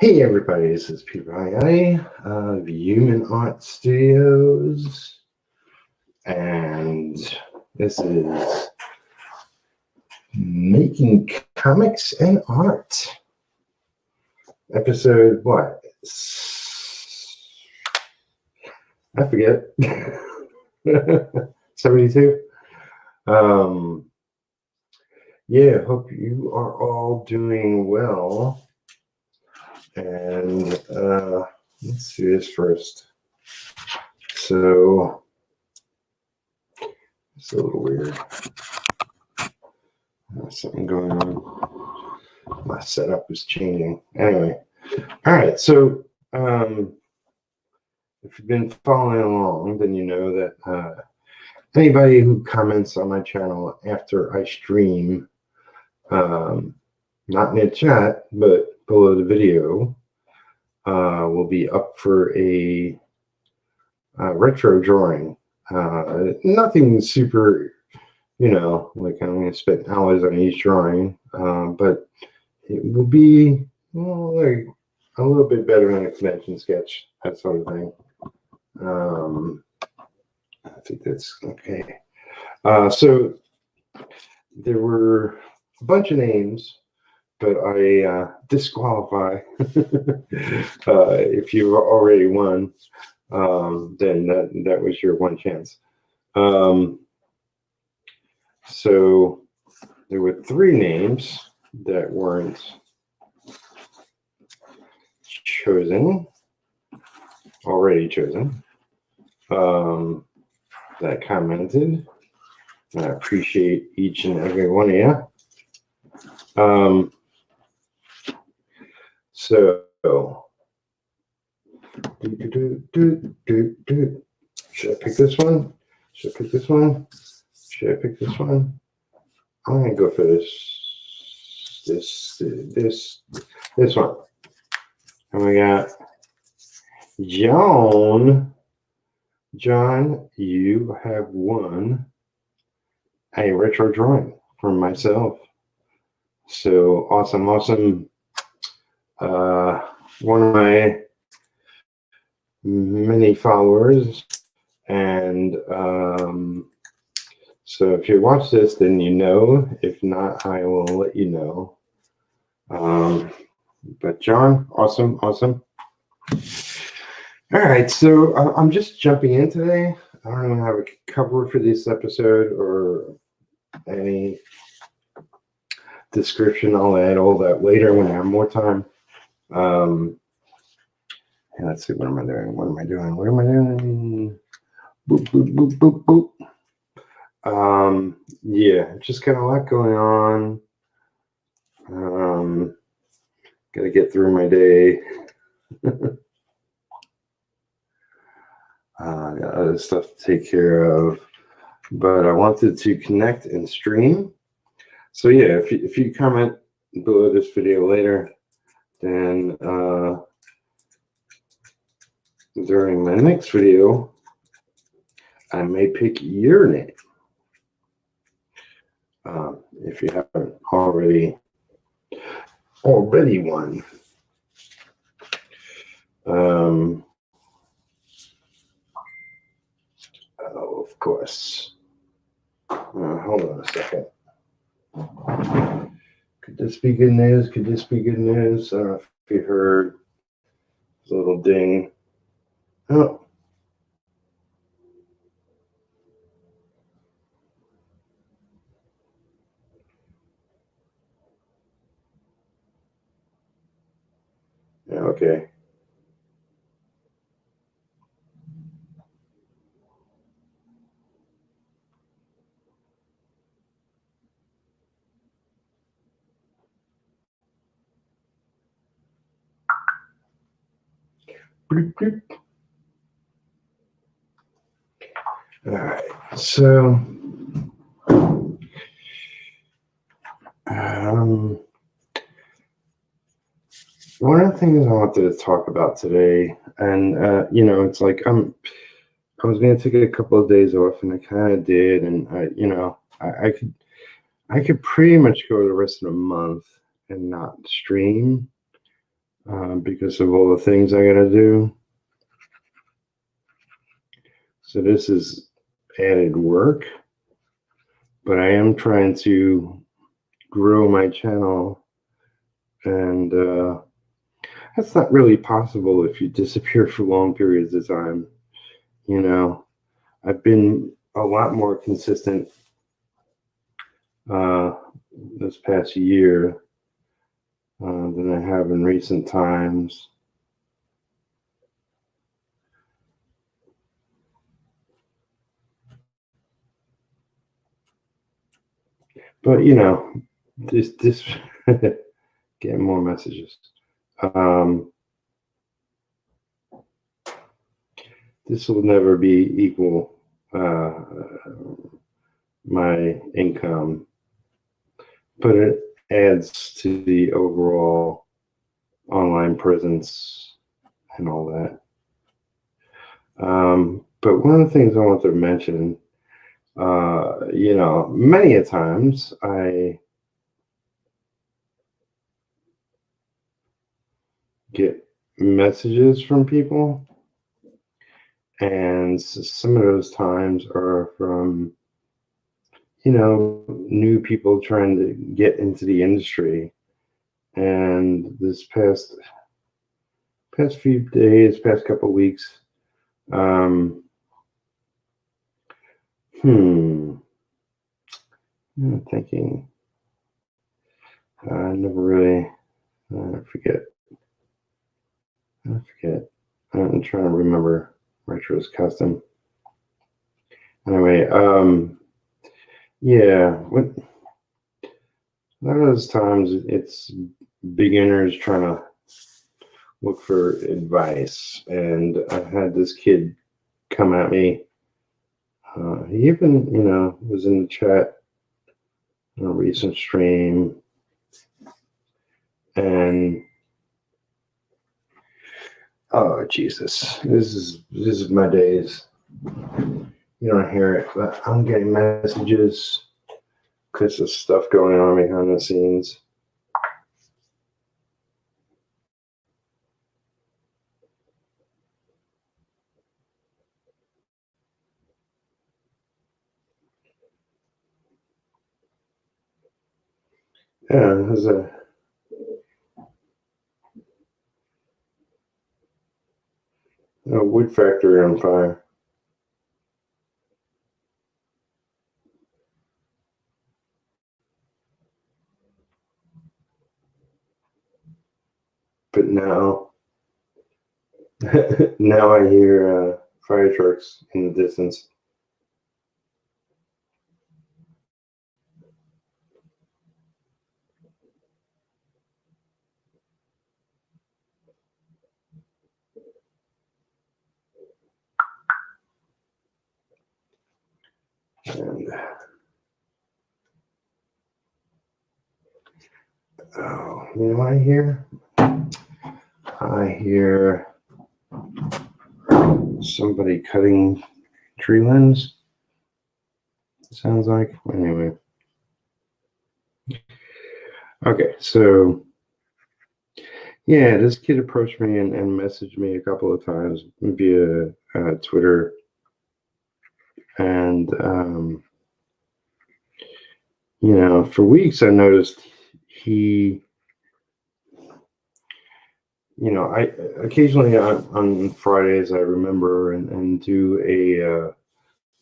Hey everybody, this is PYI of Human Art Studios, and this is Making Comics and Art. Episode what? I forget. 72? Yeah, hope you are all doing well. And let's do this first. So it's a little weird. There's something going on. My setup is changing. Anyway, all right. So if you've been following along, then you know that anybody who comments on my channel after I stream, not in the chat, but below the video, will be up for a retro drawing. Nothing super, like I'm going to spend hours on each drawing, but it will be like a little bit better than a convention sketch, that sort of thing. I think that's okay. So there were a bunch of names, but I disqualify if you've already won. Then that was your one chance. So there were 3 names that weren't already chosen, that commented. I appreciate each and every one of you. So should I pick this one? Should I pick this one? Should I pick this one? I'm gonna go for this one. And we got John. John, you have won a retro drawing from myself. So awesome. One of my many followers, and so if you watch this, then you know. If not, I will let you know. But John, awesome. All right, so I'm just jumping in today. I don't even have a cover for this episode or any description. I'll add all that later when I have more time. And let's see, what am I doing? Boop, boop, boop, boop, boop. Yeah, just kind of a lot going on. Gotta get through my day. Got other stuff to take care of, but I wanted to connect and stream. So yeah, if you comment below this video later, then during my next video, I may pick your name. If you haven't already won. Oh, of course. Hold on a second. Could this be good news? I don't know if you heard a little ding. Oh. Yeah, okay. Bloop, bloop. All right, so one of the things I wanted to talk about today, and it's like I was going to take a couple of days off, and I kind of did, and I could pretty much go the rest of the month and not stream. because of all the things I gotta do. So this is added work, but I am trying to grow my channel, and that's not really possible if you disappear for long periods of time. You know, I've been a lot more consistent uh, this past year than I have in recent times. But this getting more messages. Um, this will never be equal my income, but it adds to the overall online presence and all that. But one of the things I want to mention, many a times I get messages from people, and some of those times are from new people trying to get into the industry. And this past few days, past couple of weeks, um, I'm thinking, I never really, forget, I forget. I'm trying to remember Retro's custom. Anyway, yeah, what a lot of those times it's beginners trying to look for advice, and I had this kid come at me. He even, was in the chat in a recent stream, and oh Jesus, this is my days. You don't hear it, but I'm getting messages because of stuff going on behind the scenes. Yeah, there's a wood factory on fire. But now, now I hear fire trucks in the distance. And oh, you know what I hear? I hear somebody cutting tree limbs. Sounds like. Anyway. Okay, so yeah, this kid approached me and messaged me a couple of times via Twitter, and for weeks I noticed he, I occasionally on Fridays I remember and do a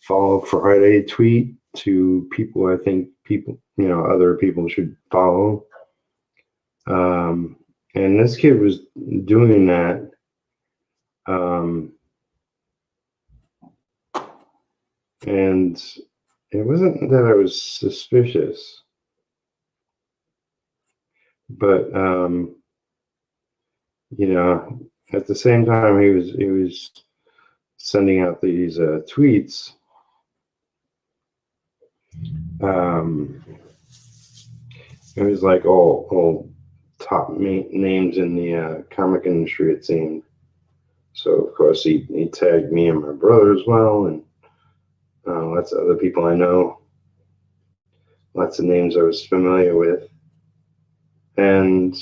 follow Friday tweet to people I think other people should follow. And this kid was doing that. And it wasn't that I was suspicious, but at the same time he was sending out these tweets. It was like all top names in the comic industry, it seemed. So of course he tagged me and my brother as well, and lots of other people I know, lots of names I was familiar with, and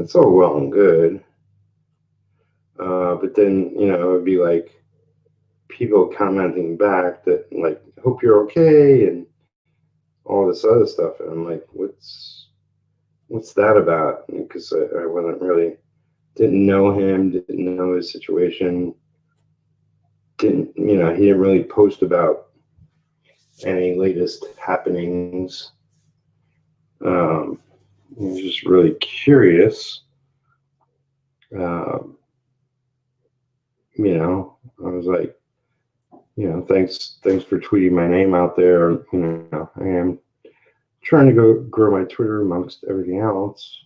it's all well and good. But then, you know, it'd be like people commenting back that, like, hope you're okay and all this other stuff. And I'm like, what's that about? Because I wasn't really, didn't know him, didn't know his situation, he didn't really post about any latest happenings. I was just really curious. Um, I was like, thanks for tweeting my name out there. I am trying to grow my Twitter amongst everything else.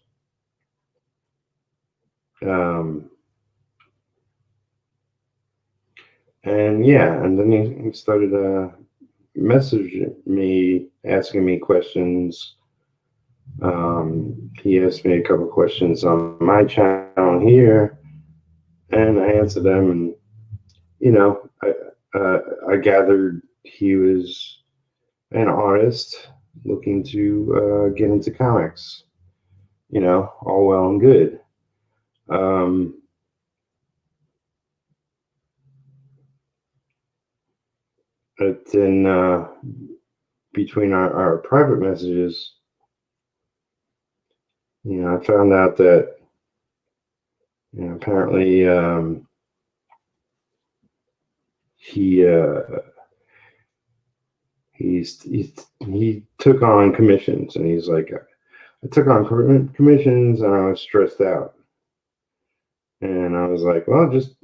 And yeah, and then he started messaging me, asking me questions. He asked me a couple questions on my channel here, and I answered them. And I gathered he was an artist looking to get into comics. All well and good. But then between our private messages, I found out that apparently he took on commissions, and he's like, I took on commissions and I was stressed out. And I was like, well, just,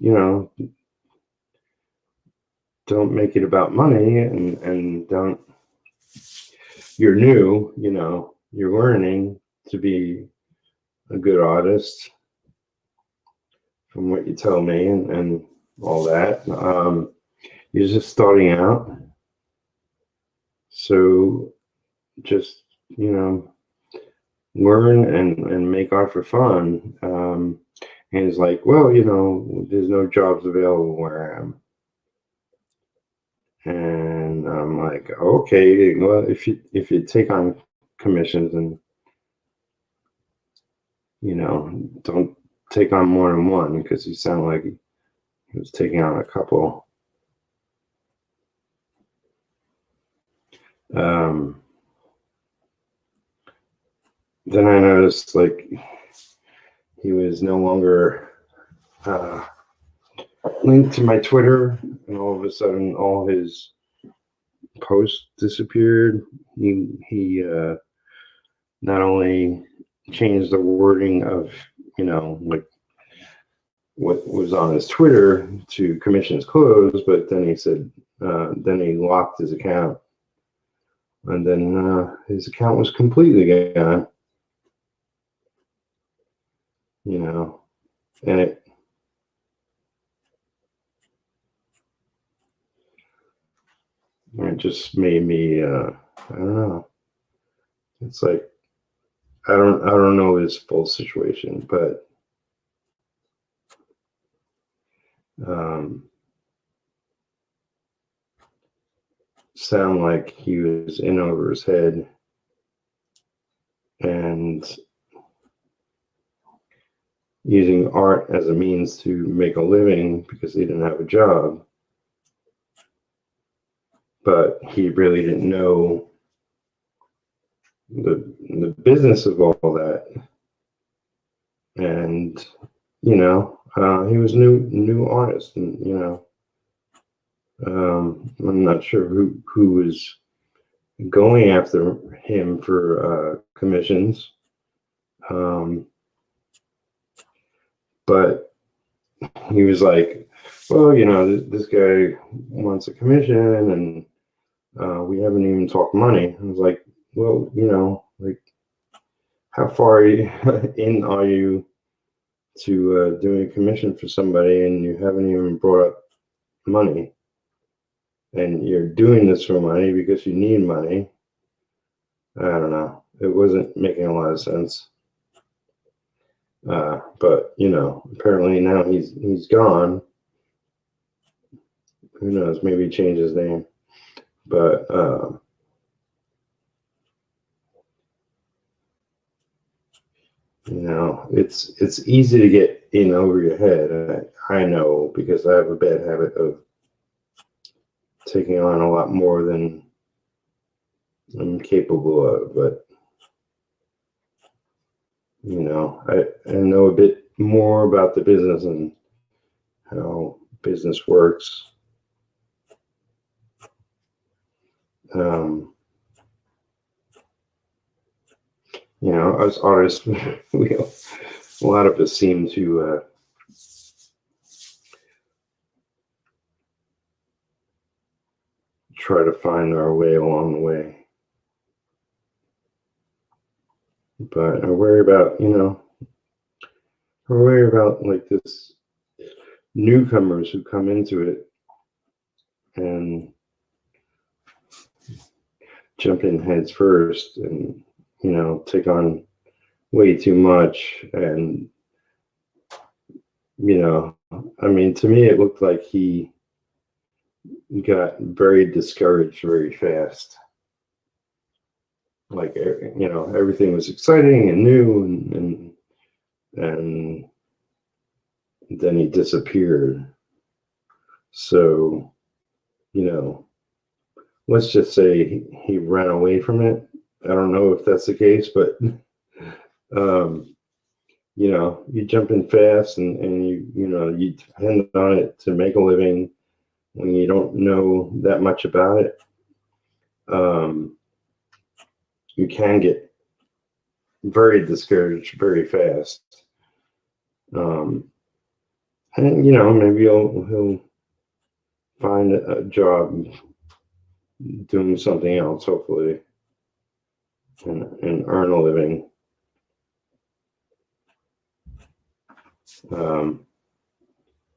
don't make it about money, and don't, you're new, you're learning to be a good artist from what you tell me, and all that. You're just starting out. So just, learn and make art for fun. And it's like, well, there's no jobs available where I am. And I'm like, okay, well, if you take on commissions, and don't take on more than one, because he sounded like he was taking on a couple. Then I noticed, like, he was no longer linked to my Twitter, and all of a sudden all his posts disappeared. He not only changed the wording of, like what was on his Twitter to commissions closed, but then he said, then he locked his account, and then his account was completely gone. And it just made me, I don't know. It's like, I don't know his full situation, but sound like he was in over his head and using art as a means to make a living because he didn't have a job. But he really didn't know the business of all that. And he was new artist, and I'm not sure who was going after him for commissions, but he was like, well, this guy wants a commission, and we haven't even talked money. I was like, well, like, how far in are you to doing a commission for somebody, and you haven't even brought up money, and you're doing this for money because you need money? I don't know. It wasn't making a lot of sense. But apparently now he's gone. Who knows? Maybe he changed his name. But It's easy to get in over your head. I know because I have a bad habit of taking on a lot more than I'm capable of. But I know a bit more about the business and how business works. Um, as artists, a lot of us seem to try to find our way along the way. But I worry about like this newcomers who come into it and jump in heads first and, take on way too much. And, I mean, to me, it looked like he got very discouraged very fast. Like, everything was exciting and new and then he disappeared. So, let's just say he ran away from it. I don't know if that's the case, but you jump in fast and you depend on it to make a living when you don't know that much about it. You can get very discouraged very fast. And maybe he'll find a job doing something else, hopefully, and earn a living.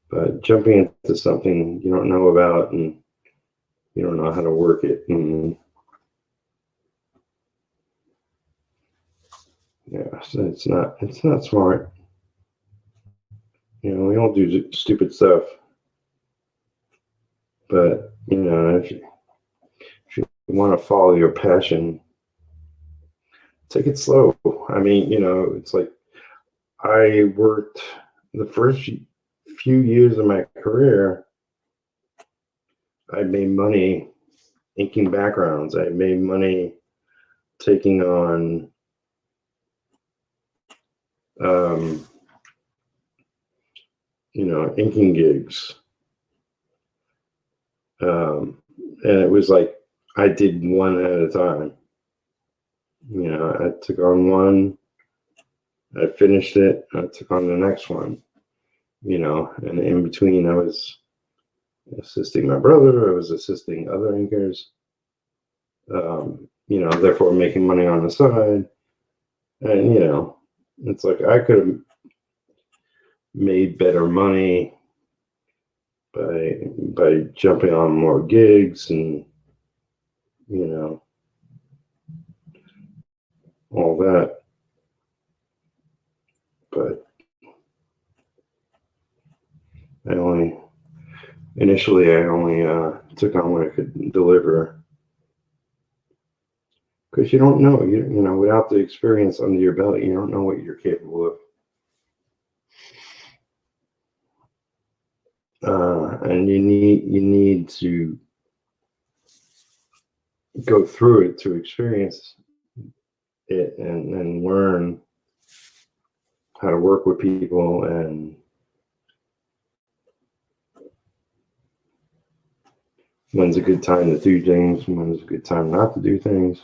But jumping into something you don't know about and you don't know how to work it, and so it's not smart. We all do stupid stuff, but if you want to follow your passion, take it slow. I mean, it's like I worked the first few years of my career. I made money inking backgrounds. I made money taking on inking gigs. And it was like I did one at a time. I took on one, I finished it, I took on the next one, and in between I was assisting my brother, I was assisting other inkers, therefore making money on the side. And, it's like I could have made better money by jumping on more gigs and, all that. But initially I only took on what I could deliver. Because you don't know, without the experience under your belt, you don't know what you're capable of. And you need to go through it to experience it and learn how to work with people and when's a good time to do things, when's a good time not to do things.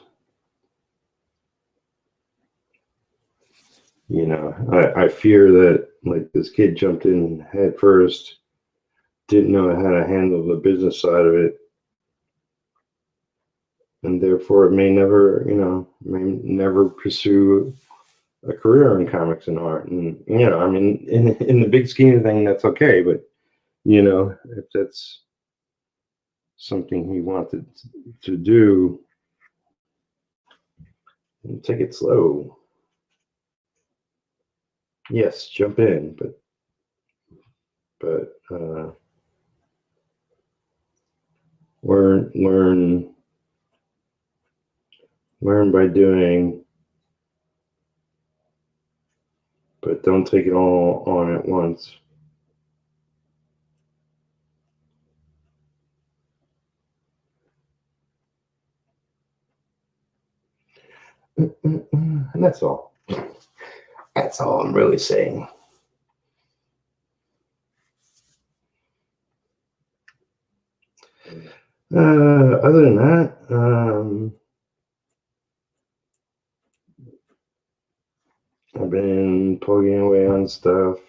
I fear that like this kid jumped in head first, didn't know how to handle the business side of it, and therefore it may never pursue a career in comics and art. And I mean, in the big scheme of things, that's okay. But if that's something he wanted to do, take it slow. Yes, jump in, but learn by doing, but don't take it all on at once. And that's all. That's all I'm really saying. Other than that, I've been plugging away on stuff.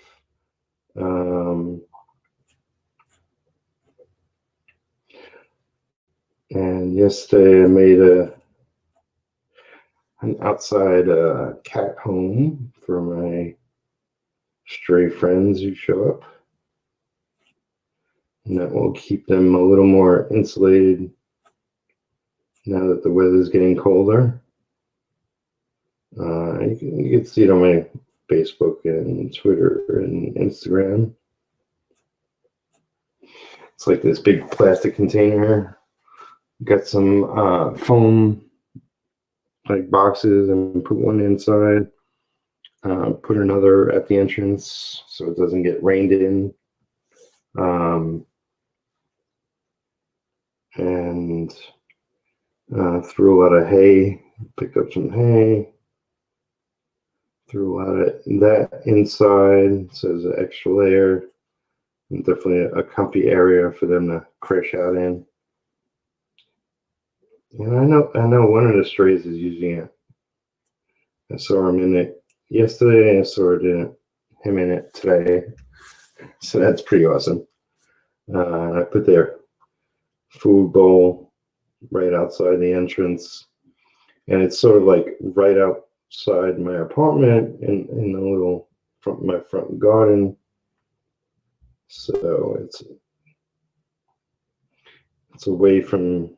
And yesterday I made an outside cat home for my stray friends who show up. And that will keep them a little more insulated now that the weather's getting colder. You can see it on my Facebook and Twitter and Instagram. It's like this big plastic container. Got some foam like boxes and put one inside. Put another at the entrance so it doesn't get rained in. And threw a lot of hay. Picked up some hay. Threw a lot of that inside, so there's an extra layer. And definitely a comfy area for them to crash out in. And I know one of the strays is using it. I saw him in it yesterday. I saw him in it today. So that's pretty awesome. I put their food bowl right outside the entrance, and it's sort of like right outside my apartment in the little my front garden. So it's away from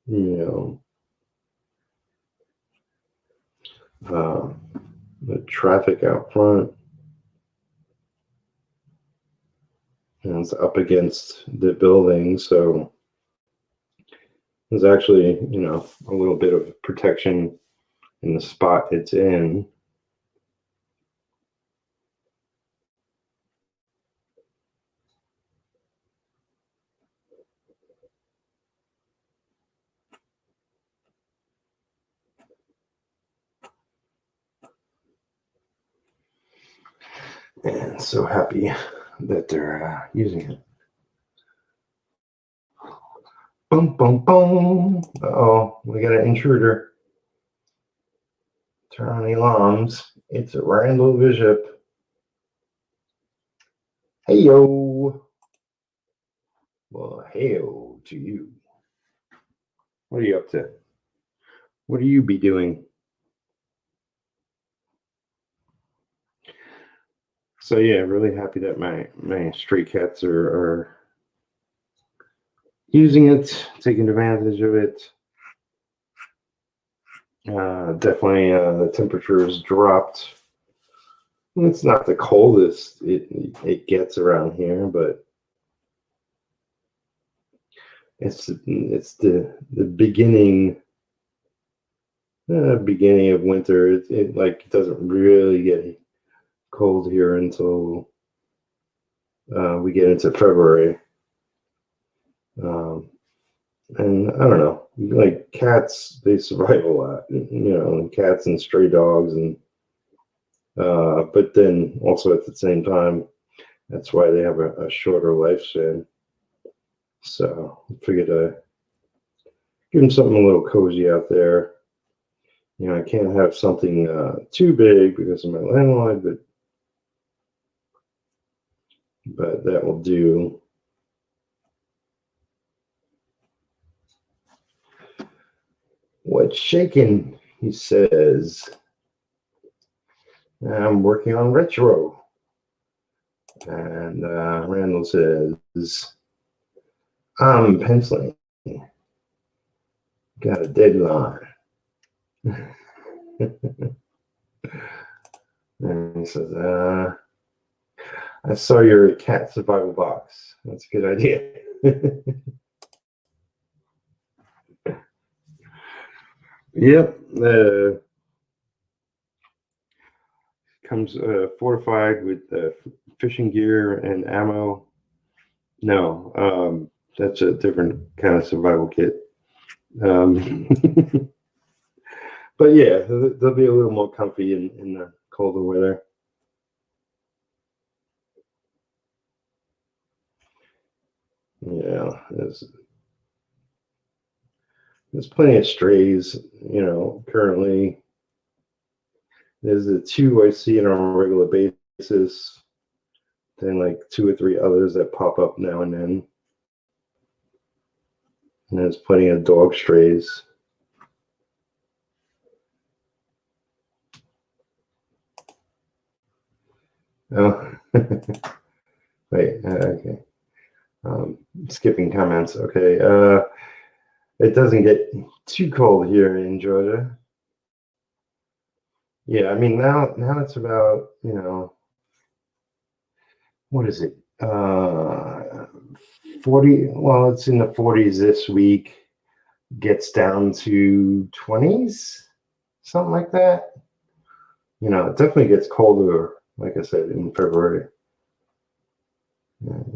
the traffic out front, and it's up against the building, so there's actually a little bit of protection in the spot it's in. And so happy that they're using it. Boom, boom, boom. Uh-oh, we got an intruder. Turn on the alarms. It's Randall Bishop. Hey, yo. Well, hey-o to you. What are you up to? What do you be doing? So yeah, really happy that my stray cats are using it, taking advantage of it. Definitely the temperature has dropped. It's not the coldest it gets around here, but it's the beginning of winter. It like doesn't really get cold here until we get into February. And I don't know, like cats, they survive a lot, cats and stray dogs, and but then also at the same time, that's why they have a shorter lifespan. So I figured I'd give them something a little cozy out there. I can't have something too big because of my landlord, but that will do. What's shaking? He says. I'm working on retro. And Randall says, I'm penciling. Got a deadline. And he says, I saw your cat survival box. That's a good idea. Yep. comes fortified with fishing gear and ammo. No, that's a different kind of survival kit. But yeah, they'll be a little more comfy in the colder weather. Yeah, there's plenty of strays, currently. There's the two I see on a regular basis, then like two or three others that pop up now and then. And there's plenty of dog strays. Oh, wait, okay. Skipping comments. Okay, it doesn't get too cold here in Georgia. Yeah, I mean now it's about, what is it? 40, well, it's in the 40s this week, gets down to 20s, something like that. It definitely gets colder, like I said, in February.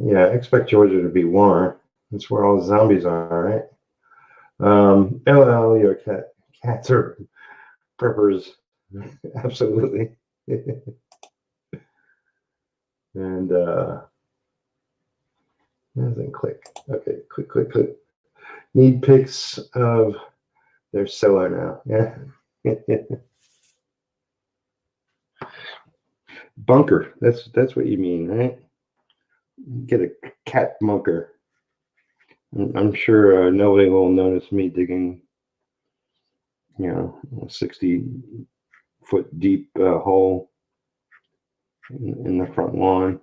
Yeah, I expect Georgia to be warm. That's where all the zombies are, right? LL, your cats are preppers. Absolutely. And doesn't click. Okay, click. Need pics of their seller now. Yeah. Bunker. That's what you mean, right? Get a cat bunker. I'm sure nobody will notice me digging, a 60-foot deep hole in the front lawn,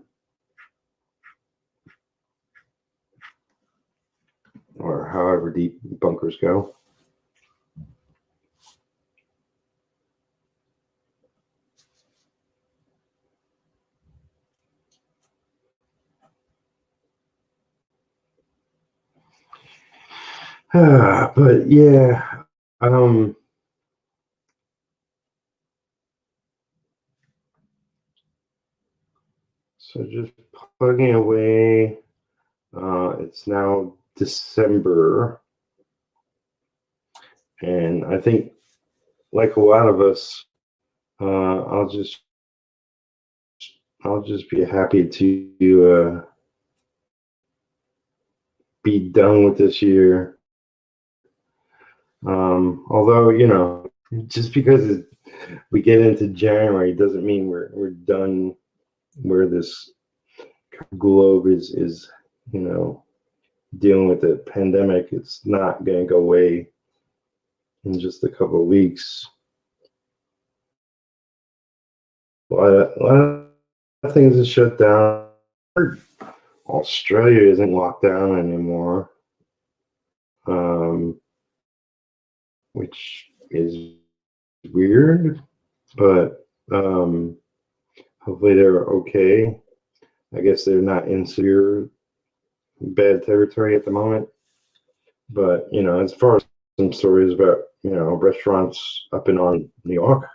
or however deep bunkers go. But yeah, so just plugging away. It's now December, and I think, like a lot of us, I'll just be happy to be done with this year. Although, just because we get into January doesn't mean we're done where this globe is dealing with the pandemic. It's not going to go away in just a couple of weeks. A lot of things are shut down. Australia isn't locked down anymore, which is weird, but hopefully they're okay. I guess they're not in severe bad territory at the moment. But, as far as some stories about, restaurants up and on New York,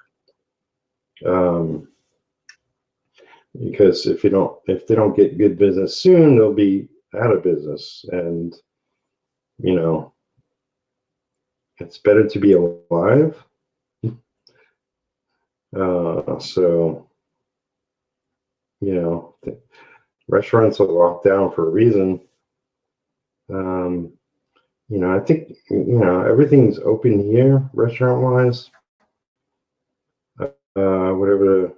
because if they don't get good business soon, they'll be out of business. And, it's better to be alive. So, restaurants are locked down for a reason. I think, everything's open here, restaurant wise. Whatever the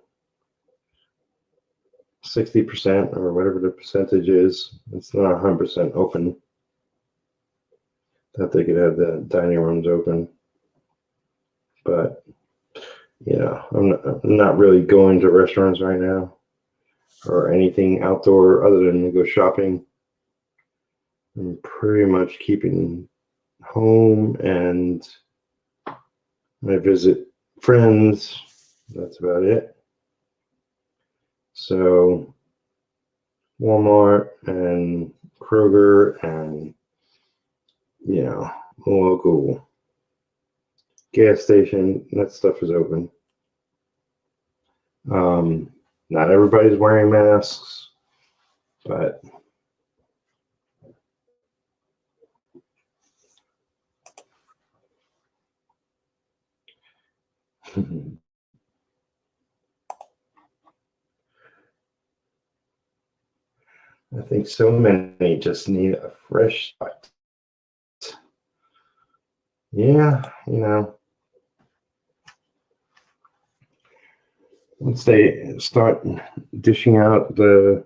60% or whatever the percentage is, it's not 100% open. That they could have the dining rooms open. But, I'm not really going to restaurants right now or anything outdoor other than to go shopping. I'm pretty much keeping home, and I visit friends. That's about it. So Walmart and Kroger and, local gas station, that stuff is open. Not everybody's wearing masks, but I think so many just need a fresh start. Yeah, once they start dishing out the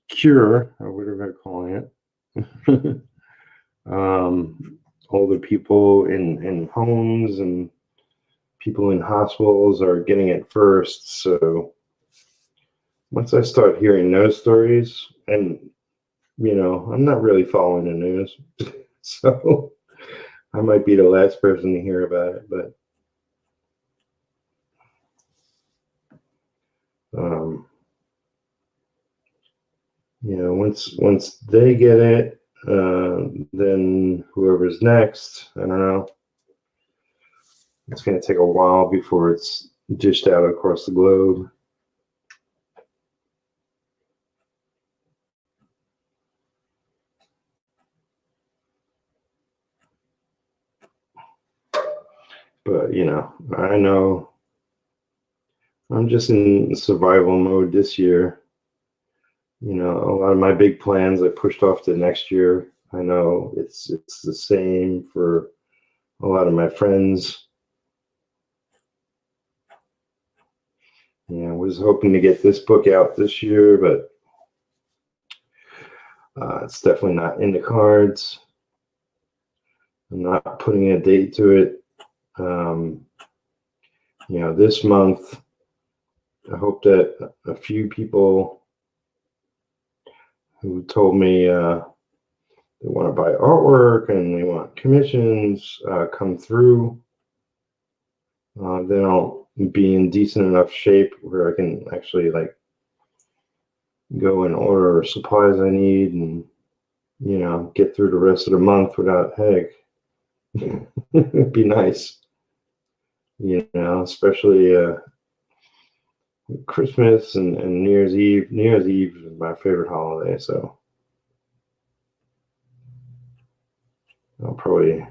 cure, or whatever they're calling it, older people in homes and people in hospitals are getting it first. So once I start hearing those stories, and I'm not really following the news, so I might be the last person to hear about it, but um, once they get it, then whoever's next, I don't know. It's going to take a while before it's dished out across the globe. But I know I'm just in survival mode this year. A lot of my big plans I pushed off to next year. I know it's the same for a lot of my friends. I was hoping to get this book out this year, but it's definitely not in the cards. I'm not putting a date to it. This month, I hope that a few people who told me they want to buy artwork and they want commissions come through. Then I'll be in decent enough shape where I can actually go and order supplies I need and get through the rest of the month without headache. It'd be nice, especially Christmas and New Year's Eve. New Year's Eve is my favorite holiday, so I'll probably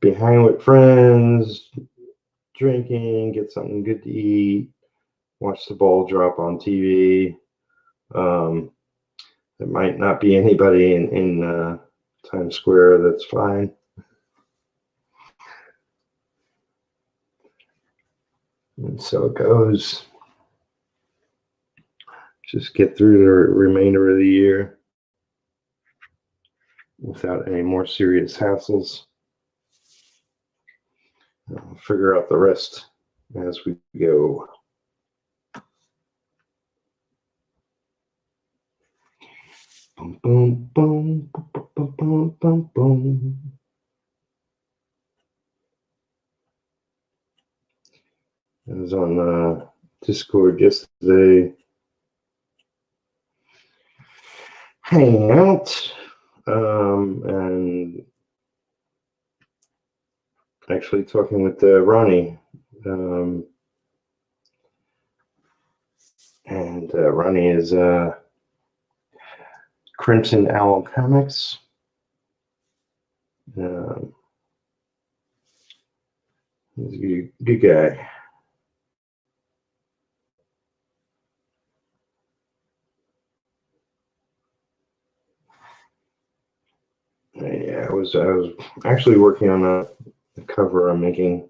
be hanging with friends, drinking, get something good to eat, watch the ball drop on TV. There might not be anybody in Times Square. That's fine. And so it goes. Just get through the remainder of the year without any more serious hassles. I'll figure out the rest as we go. Boom, boom, boom, boom, boom, boom, boom, boom. I was on Discord yesterday, hanging out, and actually talking with Ronnie. And Ronnie is Crimson Owl Comics. He's a good guy. Yeah, I was actually working on a cover I'm making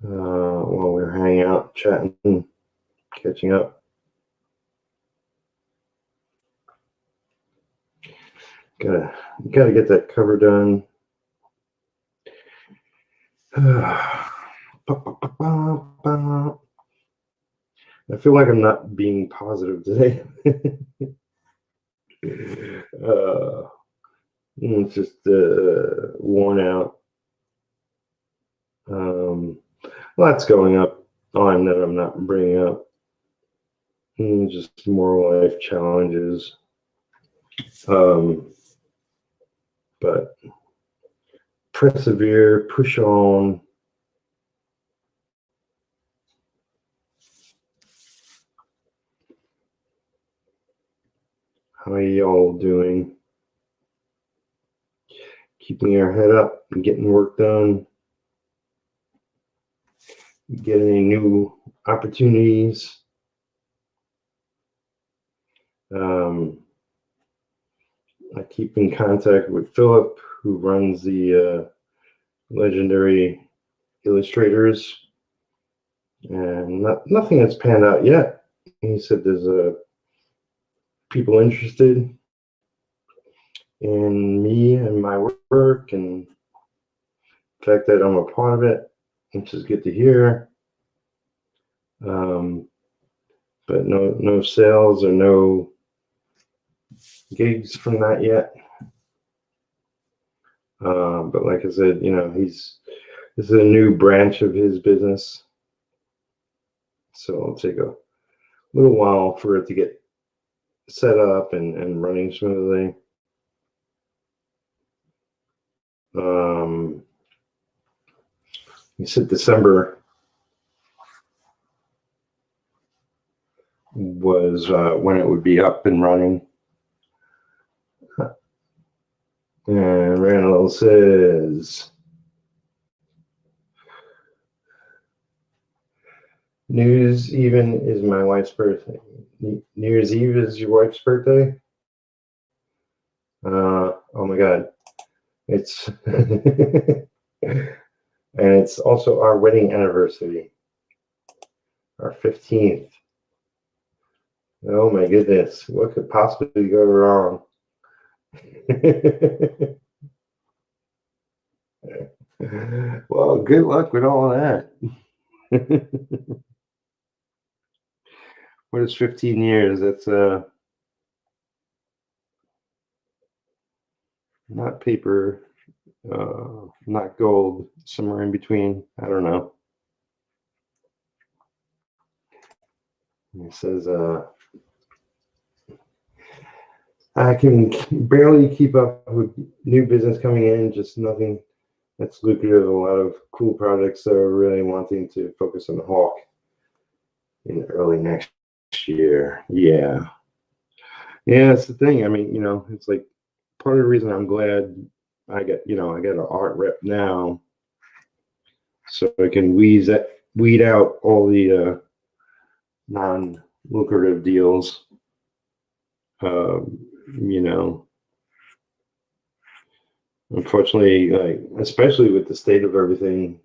while we were hanging out, chatting, catching up. Gotta get that cover done. I feel like I'm not being positive today. It's just worn out. Lots going on that I'm not bringing up. Just more life challenges. But persevere, push on. How are y'all doing? Keeping our head up and getting work done. Getting any new opportunities. I keep in contact with Philip, who runs the Legendary Illustrators, and nothing has panned out yet. He said there's people interested in me and my work, and the fact that I'm a part of it, which is good to hear. But no sales or no gigs from that yet. But like I said, this is a new branch of his business, so it'll take a little while for it to get set up and running smoothly. He said December was when it would be up and running. And Randall says, New Year's Eve is my wife's birthday. New Year's Eve is your wife's birthday? Oh my God. It's and it's also our wedding anniversary, our 15th. Oh my goodness, what could possibly go wrong? Well, good luck with all that. What is 15 years? That's not paper, not gold, somewhere in between. I don't know. It says I can barely keep up with new business coming in, just nothing that's lucrative. A lot of cool projects that are really wanting to focus on the Hawk in early next year. Yeah, that's the thing. I mean, it's like part of the reason I'm glad I got an art rep now, so I can weed out all the non-lucrative deals. Unfortunately, especially with the state of everything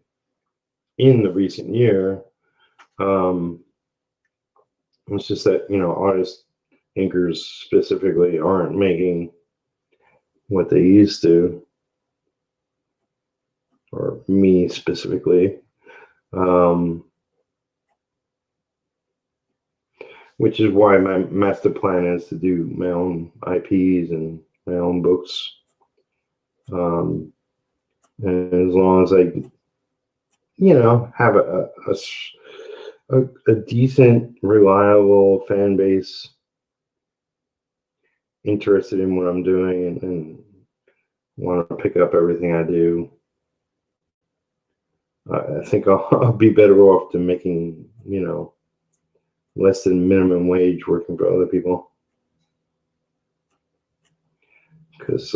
in the recent year, it's just that artists, inkers specifically, aren't making what they used to, or me specifically, which is why my master plan is to do my own IPs and my own books. And as long as I, have a decent, reliable fan base interested in what I'm doing and want to pick up everything I do, I think I'll be better off than making, less than minimum wage working for other people. Because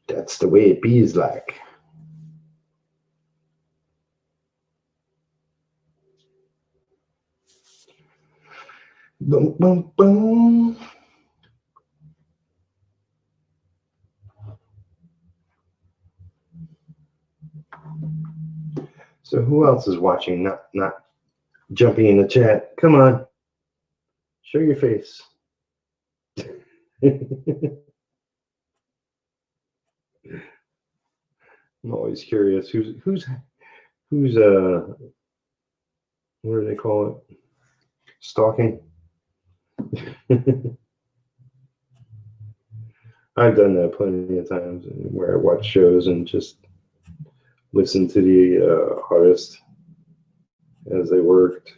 that's the way it bees like. Boom, boom, boom. So who else is watching? Not jumping in the chat. Come on, show your face. I'm always curious. Who's what do they call it? Stalking. I've done that plenty of times, where I watch shows and just listen to the artist as they worked.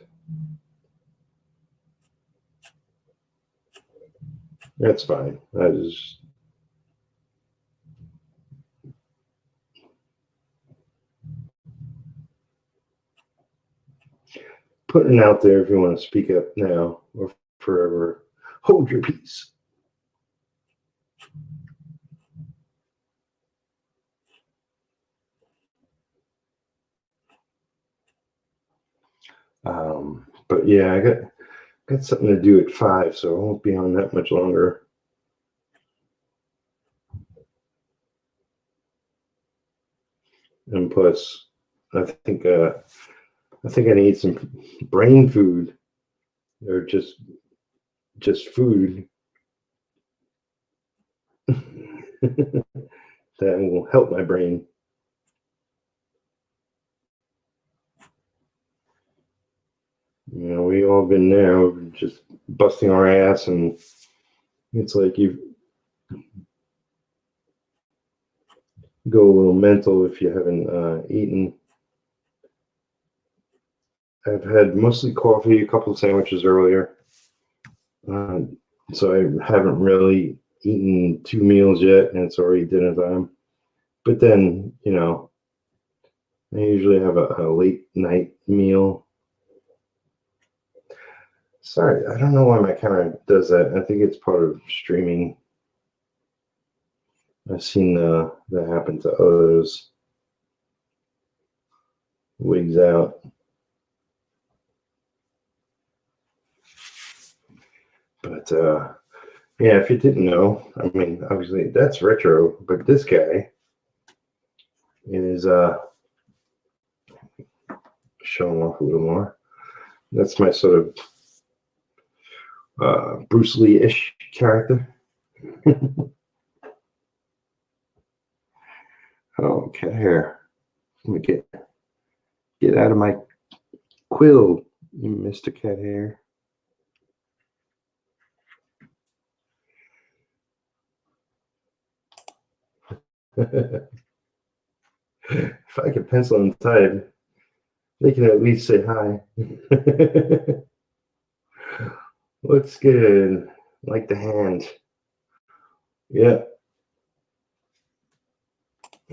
That's fine. I just putting it out there if you want to speak up now or forever. Hold your peace. But yeah, I got something to do at 5, so I won't be on that much longer. And plus, I think I need some brain food, or just food that will help my brain. You know, we all been there, just busting our ass, and it's like you go a little mental if you haven't eaten. I've had mostly coffee, a couple of sandwiches earlier, so I haven't really eaten 2 meals yet, and it's already dinner time. But then, you know, I usually have a late night meal. Sorry, I don't know why my camera does that. I think it's part of streaming. I've seen that happen to others. Wigs out. But yeah, if you didn't know, I mean, obviously that's retro, but this guy is showing off a little more. That's my sort of Bruce Lee-ish character. Oh, cat hair. Let me get out of my quill, you Mr. Cat Hair. If I could pencil and type, they can at least say hi. Looks good. Like the hand. Yeah.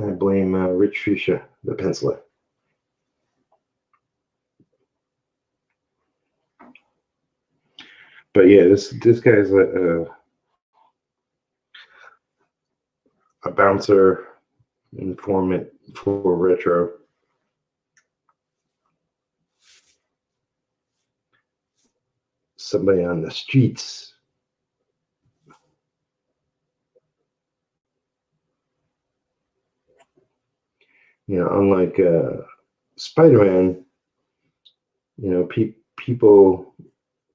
I blame Rich Fuchsia, the penciler. But yeah, this guy's a bouncer informant for retro. Somebody on the streets. You know, unlike Spider-Man, you know, people,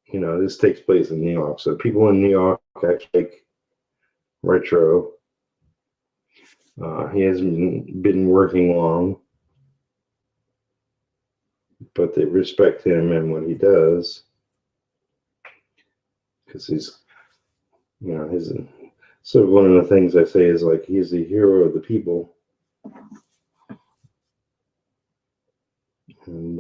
you know, this takes place in New York, so people in New York act like retro. He hasn't been working long, but they respect him and what he does, because he's, you know, his sort of one of the things I say is like he's the hero of the people, and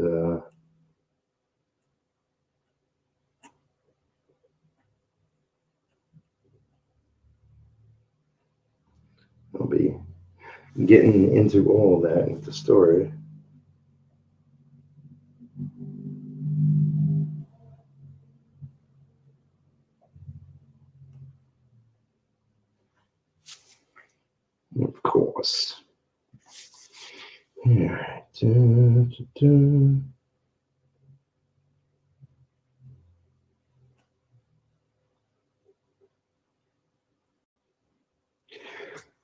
I'll be getting into all that with the story. Of course. Yeah.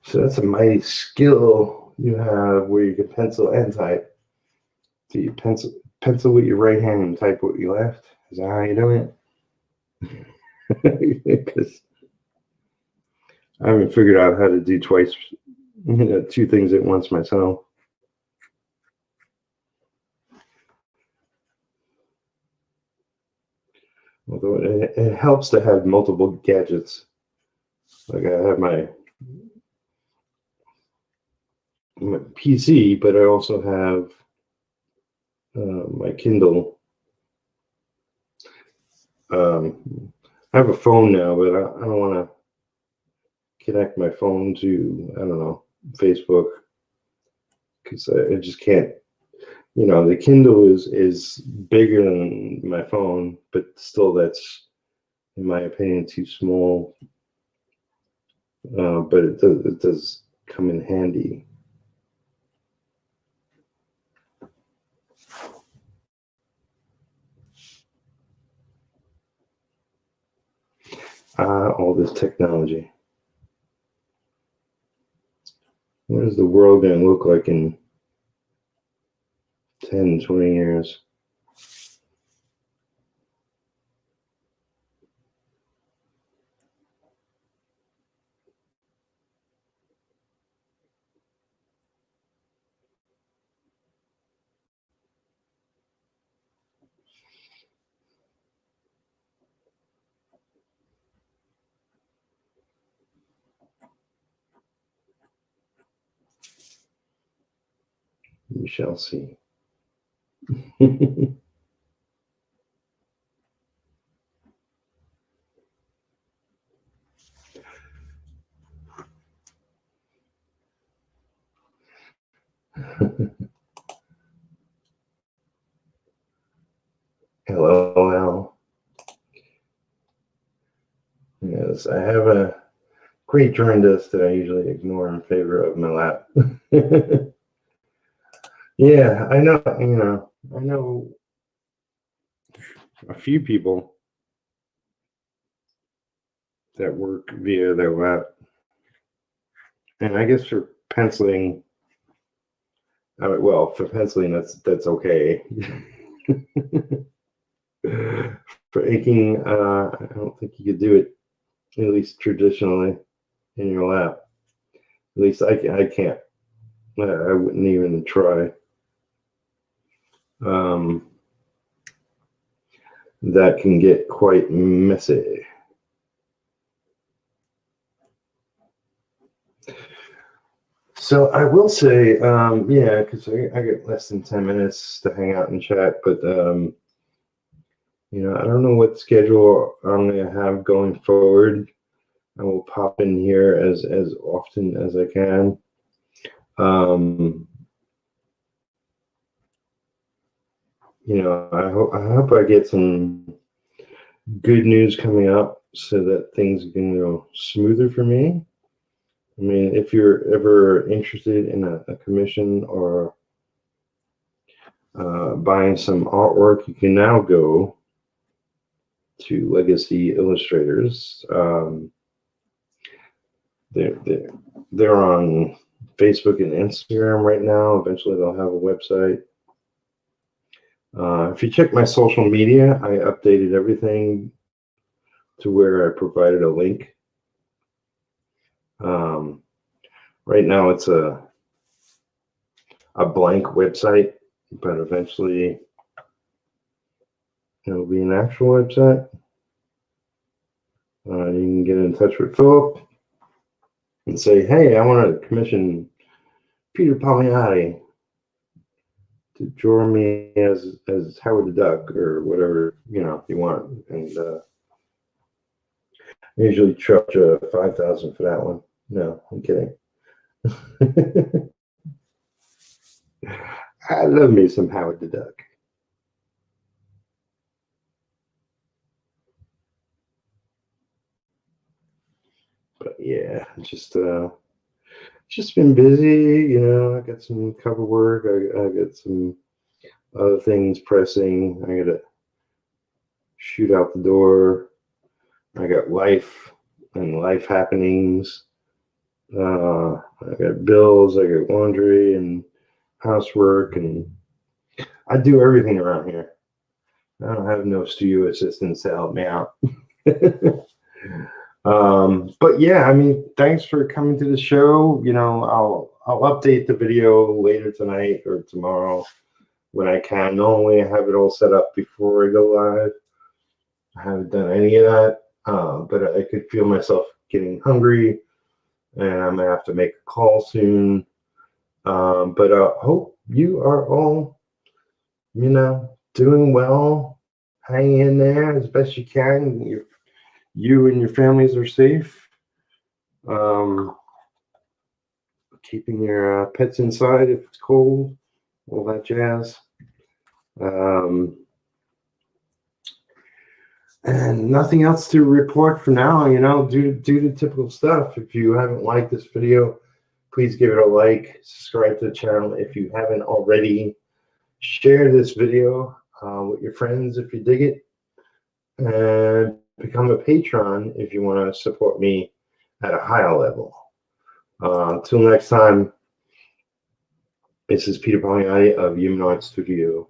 So that's a mighty skill you have where you can pencil and type. Do you pencil with your right hand and type with your left? Is that how you do it? Because I haven't figured out how to do twice, you know, 2 things at once myself. Although it helps to have multiple gadgets. Like I have my PC, but I also have my Kindle. I have a phone now, but I don't want to connect my phone to, I don't know, Facebook, because I just can't. You know, the Kindle is bigger than my phone, but still, in my opinion, too small. But it does come in handy. All this technology. What is the world going to look like in 10, 20 years? We shall see. LOL. Yes, I have a great drawing desk that I usually ignore in favor of my lap. Yeah, I know, I know a few people that work via their lap. And I guess for penciling, for penciling, that's okay. For inking, I don't think you could do it, at least traditionally, in your lap. At least I can't. I wouldn't even try. That can get quite messy. So I will say, yeah, because I get less than 10 minutes to hang out and chat, but I don't know what schedule I'm going to have going forward. I will pop in here as often as I can. I hope I get some good news coming up so that things can go smoother for me. I mean, if you're ever interested in a commission or buying some artwork, you can now go to Legacy Illustrators. They're on Facebook and Instagram right now. Eventually, they'll have a website. If you check my social media, I updated everything to where I provided a link. Right now, it's a blank website, but eventually it'll be an actual website. You can get in touch with Philip and say, hey, I want to commission Peter Palmiotti to draw me as Howard the Duck or whatever you want, and I usually charge $5,000 for that one. No, I'm kidding. I love me some Howard the Duck. But yeah, just been busy. I got some cover work. I got some other things pressing. I gotta shoot out the door. I got life and life happenings. I got bills. I got laundry and housework, and I do everything around here. I don't have no studio assistants to help me out. But yeah, I mean, thanks for coming to the show. I'll update the video later tonight or tomorrow when I can. Normally, I have it all set up before I go live. I haven't done any of that, but I could feel myself getting hungry, and I'm gonna have to make a call soon. But I hope you are all, doing well. Hang in there as best you can. You and your families are safe. Keeping your pets inside if it's cold, all that jazz. And nothing else to report for now. You know, do the typical stuff. If you haven't liked this video, please give it a like, subscribe to the channel if you haven't already, share this video with your friends if you dig it, and become a patron if you want to support me at a higher level. Until next time, this is Peter Palmiotti of Humanoid Studio.